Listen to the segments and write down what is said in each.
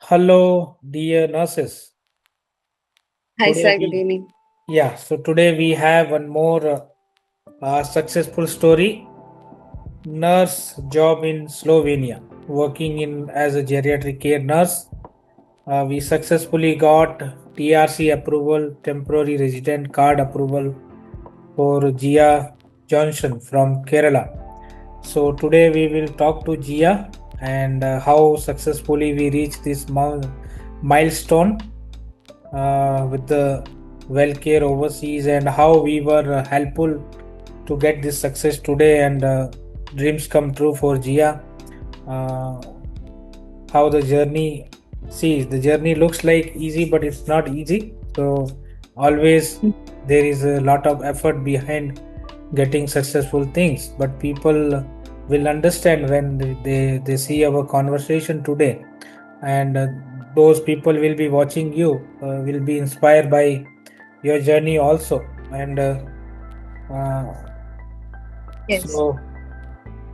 Hello, dear nurses. Hi, Today sir. Good we, evening. so today we have one more successful story. Nurse job in Slovenia, working in as a geriatric care nurse. We successfully got TRC approval, temporary resident card approval for Jiya Johnson from Kerala. So today we will talk to Jiya and how successfully we reached this milestone with the WellCare overseas and how we were helpful to get this success today and dreams come true for Jiya. Uh, how the journey, see, the journey looks like easy, but it's not easy. So always there is a lot of effort behind getting successful things, but people will understand when they see our conversation today, and those people will be watching you, will be inspired by your journey also. And uh, Yes. so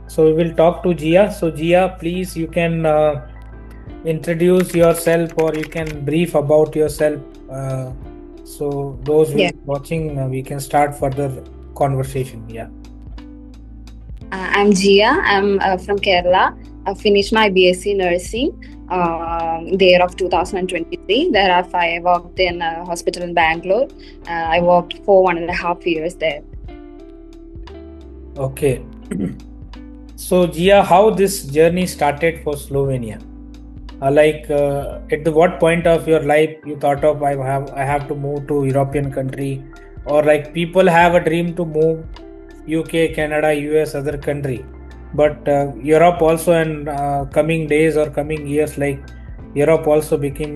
so we will talk to Jiya. So Jiya, please, you can introduce yourself or you can brief about yourself, uh, so those will Yeah. be watching, we can start further conversation. Yeah. I'm Jiya. I'm from Kerala. I finished my BSc nursing the year of 2023. Thereafter, I worked in a hospital in Bangalore. I worked for 1.5 years there. Okay. So Jiya, how this journey started for Slovenia? At the what point of your life you thought of I have to move to European country, or like people have a dream to move UK, Canada, US, other country, but Europe also in coming days or coming years, like Europe also became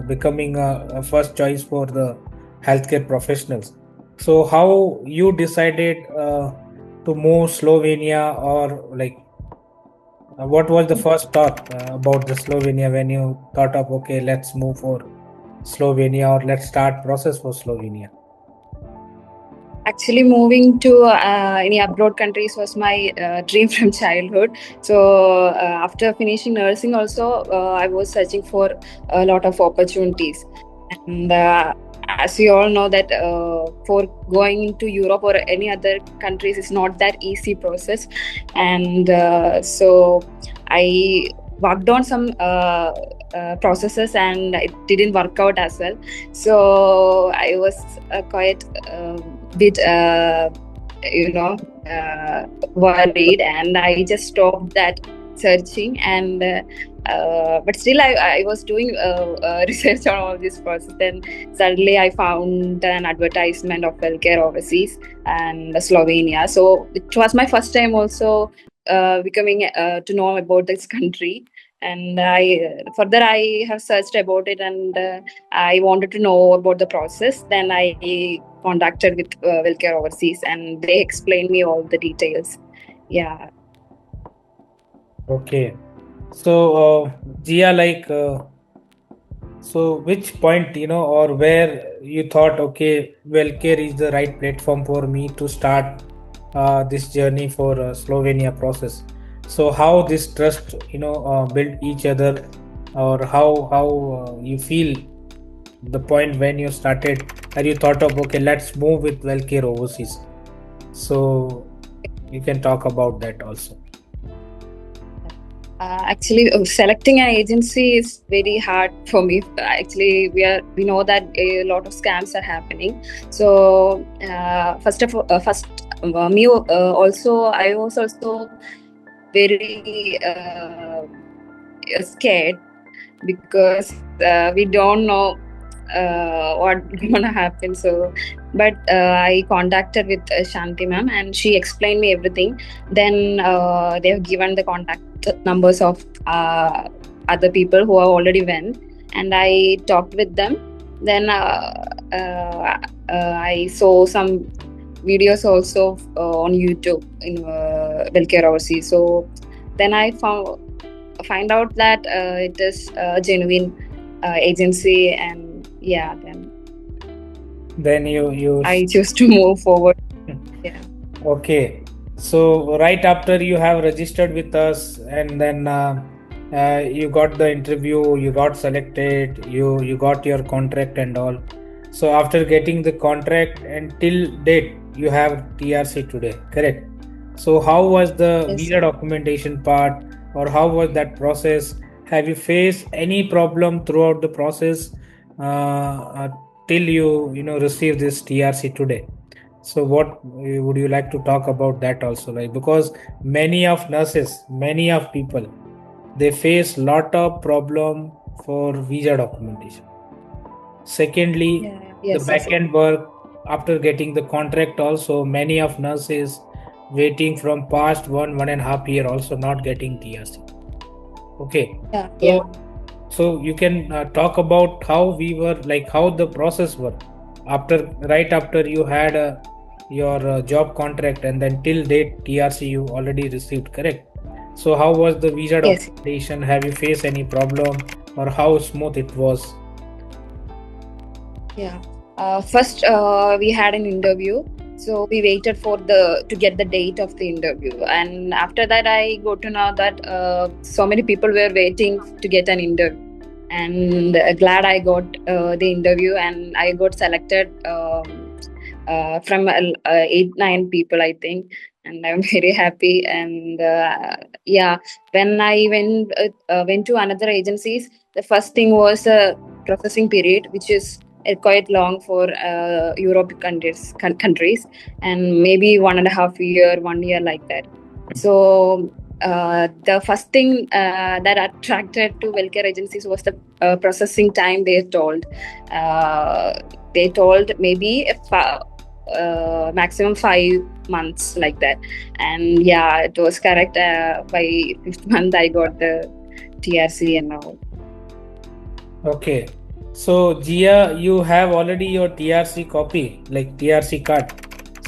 becoming a first choice for the healthcare professionals. So how you decided to move Slovenia, or like what was the first thought about the Slovenia when you thought of, okay, let's move for Slovenia, or let's start process for Slovenia? Actually, moving to any abroad countries was my dream from childhood. So after finishing nursing, also I was searching for a lot of opportunities. And as we all know that for going into Europe or any other countries is not that easy process. And so I worked on some processes and it didn't work out as well. So I was quite bit worried, and I just stopped that searching. And but still I was doing research on all this process. Then suddenly I found an advertisement of WellCare overseas and Slovenia. So it was my first time also becoming to know about this country. And I further I have searched about it, and I wanted to know about the process. Then I contacted with WellCare overseas, and they explained me all the details. Yeah. Okay. So, Jia, so which point, or where you thought, okay, WellCare is the right platform for me to start this journey for Slovenia process. So how this trust, build each other, or how you feel the point when you started and you thought of, okay, let's move with WellCare overseas. So you can talk about that also. Actually, selecting an agency is very hard for me. Actually, we know that a lot of scams are happening. So first me also I was also very scared because we don't know what gonna happen. So but I contacted with Shanti ma'am, and she explained me everything. Then they have given the contact numbers of other people who have already went, and I talked with them. Then I saw some videos also on YouTube in WellCare overseas. So then I find out that it is a genuine agency, and yeah, Then you I choose to move forward. Yeah. Okay. So right after you have registered with us, and then you got the interview, you got selected, you got your contract and all. So after getting the contract until date, you have TRC today, correct? So how was the Yes. visa documentation part, or how was that process? Have you faced any problem throughout the process till you receive this TRC today? So what would you like to talk about that also? Like, because many of nurses, many of people, they face lot of problem for visa documentation. Secondly, Yeah. the Yes. back Yes. end work after getting the contract also, many of nurses waiting from past 1.5 year also not getting TRC. Okay, Yeah. Yeah. so you can talk about how we were, like how the process were after, right after you had your job contract, and then till date TRC you already received, correct? So how was the visa Yes. documentation? Have you faced any problem, or how smooth it was? Yeah. First, we had an interview, so we waited for the to get the date of the interview, and after that, I got to know that so many people were waiting to get an interview, and glad I got the interview, and I got selected from 8 9 people, I think, and I'm very happy. And yeah, when I went to another agencies, the first thing was a processing period, which is quite long for Europe countries, and maybe 1.5 year, 1 year like that. So the first thing that attracted to Welcare agencies was the processing time. Uh, they told maybe maximum 5 months like that, and yeah, it was correct. By 5th month, I got the TRC and all. Okay, so Jia, you have already your TRC copy, like TRC card,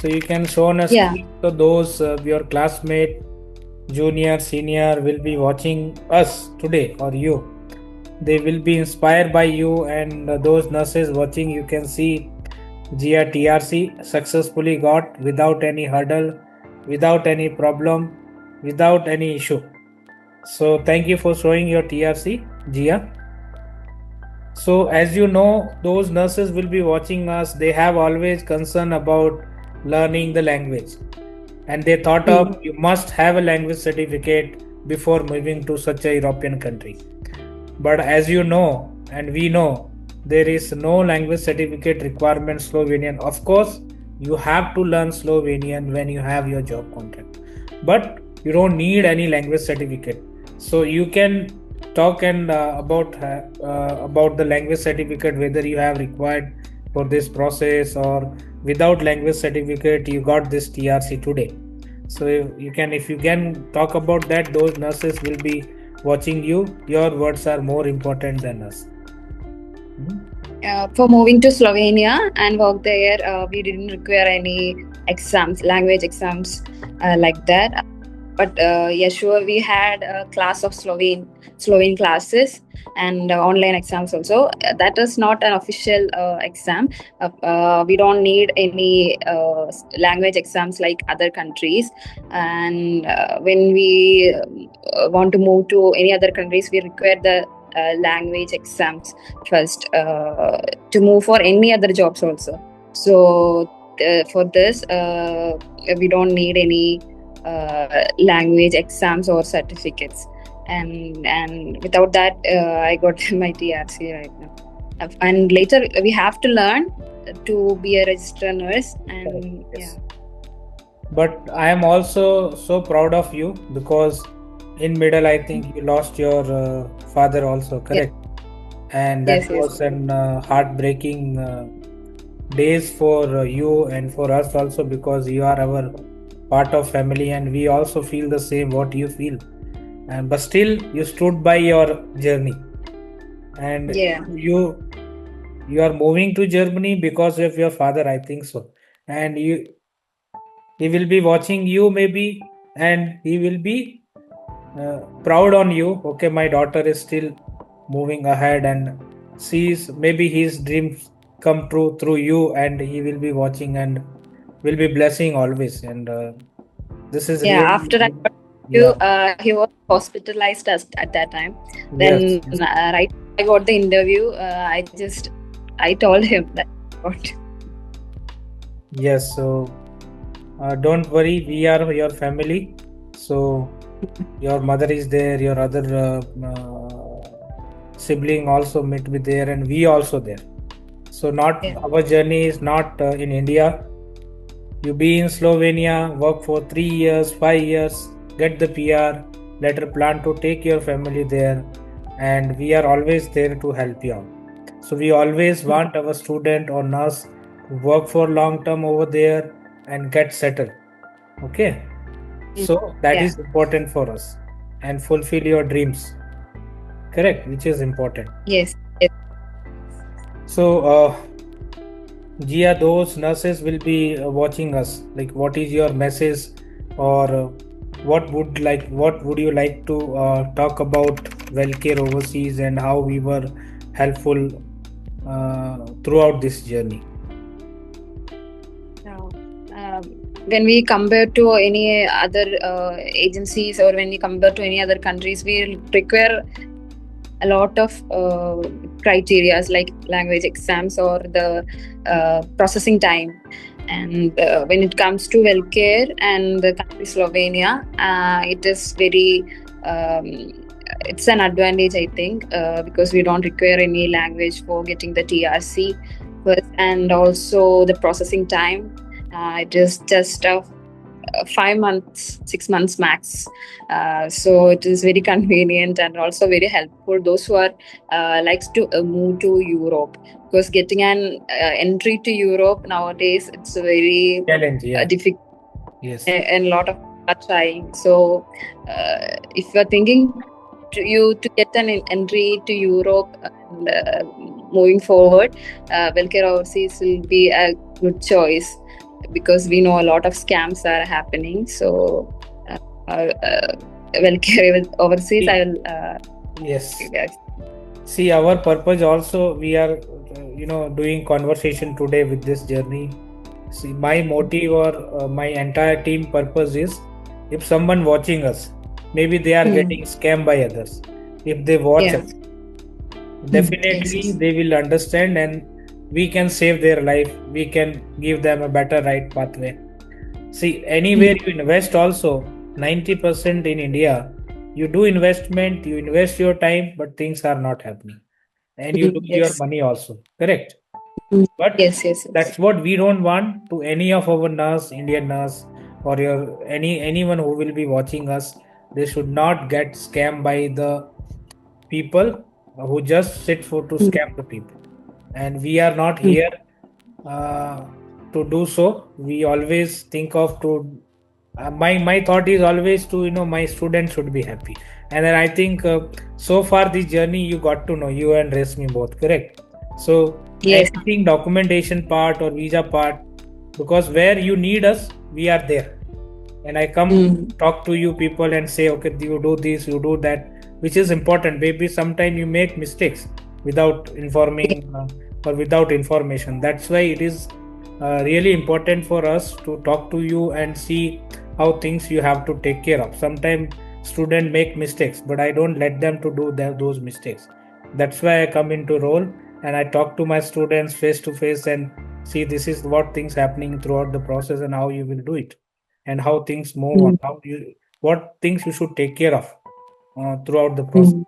so you can show on a Yeah. screen, so those your classmate, junior, senior will be watching us today, or you, they will be inspired by you. And those nurses watching, you can see Jia TRC successfully got without any hurdle, without any problem, without any issue. So thank you for showing your TRC, Jia. So as you know, those nurses will be watching us, they have always concern about learning the language, and they thought of Mm. you must have a language certificate before moving to such a European country. But as you know, and we know, there is no language certificate requirement Slovenian. Of course, you have to learn Slovenian when you have your job contract, but you don't need any language certificate. So you can talk and about the language certificate, whether you have required for this process, or without language certificate you got this TRC today. So if you can talk about that, those nurses will be watching you. Your words are more important than us. For moving to Slovenia and work there, we didn't require any exams, language exams like that. But yeah, sure, we had a class of Slovene classes and online exams also. That is not an official exam. We don't need any language exams like other countries. And when we want to move to any other countries, we require the language exams first to move for any other jobs also. So for this, we don't need any language exams or certificates, and without that, I got my TRC right now. And later we have to learn to be a registered nurse, and Yes. yeah. But I am also so proud of you, because in middle I think you lost your father also, Yes. correct? And that Yes. Yes. was an heartbreaking days for you and for us also, because you are our part of family, and we also feel the same what you feel. And but still you stood by your journey, and Yeah. you are moving to Germany because of your father, I think so. And he will be watching you maybe, and he will be proud on you. Okay, my daughter is still moving ahead, and sees maybe his dreams come true through you, and he will be watching and will be blessing always. And this is Yeah. really After I good. He was hospitalized at that time. Yes, Then yes. right, I got the interview. I told him that. What? Yes, so don't worry, we are your family. So your mother is there, your other sibling also met me there, and we also there. So not Yeah. our journey is not in India. You be in Slovenia, work for 3 years, 5 years, get the PR, later plan to take your family there, and we are always there to help you out. So we always want our student or nurse to work for long term over there and get settled. Okay, so that Yeah. is important for us and fulfill your dreams. Correct, which is important. Yes. Yes. So, Jia, those nurses will be watching us. Like, what is your message, or what would you like to talk about WellCare overseas and how we were helpful throughout this journey? Now, when we compare to any other agencies, or when we compare to any other countries, we require a lot of criterias like language exams or the processing time. And when it comes to WellCare and the country Slovenia, it is very it's an advantage, I think, because we don't require any language for getting the TRC first, and also the processing time. It is just 5 months, 6 months max. So it is very convenient and also very helpful those who are likes to move to Europe, because getting an entry to Europe nowadays, it's very Challenge, yeah. difficult, Yes. and a lot of are trying. So if you are thinking to get an entry to Europe and moving forward, WellCare Overseas will be a good choice, because we know a lot of scams are happening. So WellCare Overseas, I will Yes. you guys. See, our purpose also, we are, doing conversation today with this journey. See, my motive or my entire team purpose is, if someone watching us, maybe they are getting scammed by others. If they watch Yeah. us, definitely Yes. they will understand, and we can save their life. We can give them a better right pathway. See, anywhere you invest also, 90% in India, you do investment, you invest your time, but things are not happening. And you lose your Yes. money also. Correct? But Yes. Yes. Yes. that's what we don't want to any of our nurse, Indian nurse, or your anyone who will be watching us. They should not get scammed by the people who just sit for to scam the people. And we are not here uh, to do so. We always think of to my thought is always to my students should be happy. And then I think so far this journey you got to know, you and Resmi both, correct? So Yes. anything documentation part or visa part, because where you need us, we are there. And I come talk to you people and say, okay, you do this, you do that, which is important. Maybe sometime you make mistakes without informing or without information. That's why it is really important for us to talk to you and see how things you have to take care of. Sometimes student make mistakes, but I don't let them to do those mistakes. That's why I come into role and I talk to my students face to face and see this is what things happening throughout the process and how you will do it, and how things move on, how you what things you should take care of throughout the process.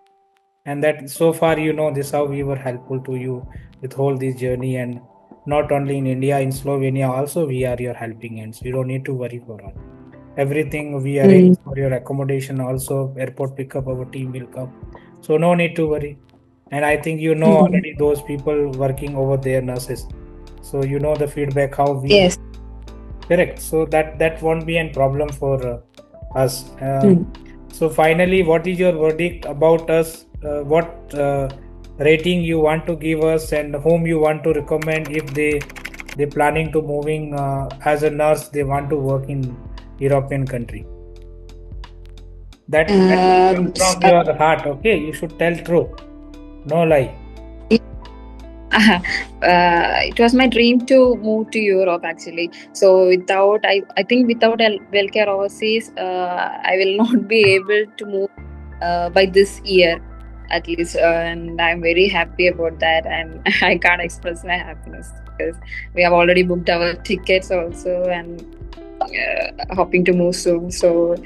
And that so far this how we were helpful to you with whole this journey. And not only in India, in Slovenia also we are your helping hands. You don't need to worry for all. Everything we arrange for your accommodation also, airport pickup, our team will come. So no need to worry. And I think already those people working over there, nurses. So the feedback how we Yes. correct. So that won't be a problem for us. So finally, what is your verdict about us? What rating you want to give us, and whom you want to recommend if they planning to moving as a nurse, they want to work in European country? That should come from your heart. Okay, you should tell true, no lie. It was my dream to move to Europe actually. So I think without Welcare overseas, I will not be able to move by this year at least. And I'm very happy about that. And I can't express my happiness because we have already booked our tickets also and hoping to move soon. So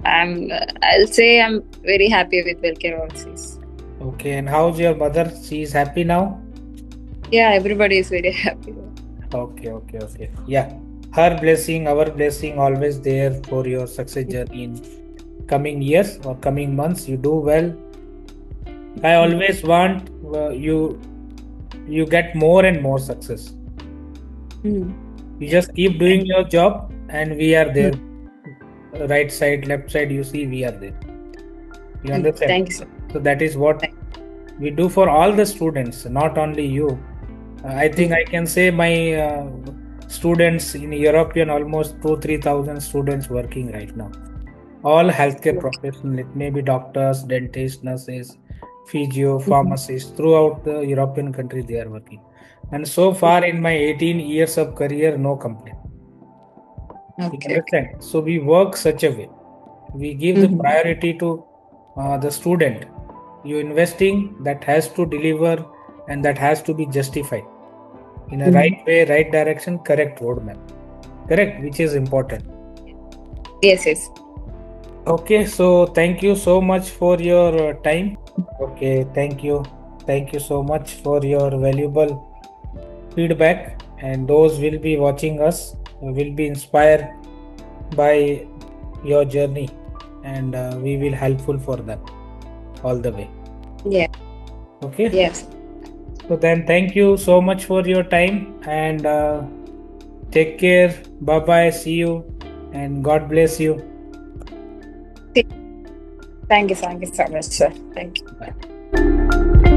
I'll say I'm very happy with Welcare overseas. Okay, and how's your mother? She is happy now? Yeah, everybody is very happy. Okay. Yeah, her blessing, our blessing, always there for your success journey in coming years or coming months. You do well. I always want you get more and more success. Mm. You just keep doing your job, and we are there. Right side, left side. You see, we are there. You understand? Thank you, sir. So that is what we do for all the students, not only you. I think I can say my students in European, almost 2-3,000 students working right now. All healthcare professionals, it may be doctors, dentists, nurses, physio, pharmacists, throughout the European country they are working. And so far in my 18 years of career, no complaint. You Okay. understand? So we work such a way. We give the priority to the student. You investing, that has to deliver, and that has to be justified in a right way, right direction, correct roadmap. Correct, which is important. Yes. Okay, so thank you so much for your time. Okay, thank you. Thank you so much for your valuable feedback. And those will be watching us will be inspired by your journey, and we will helpful for them all the way. Yeah. Okay. Yes. So then, thank you so much for your time, and take care. Bye bye. See you, and God bless you. Thank you so much, sir. Thank you. Bye.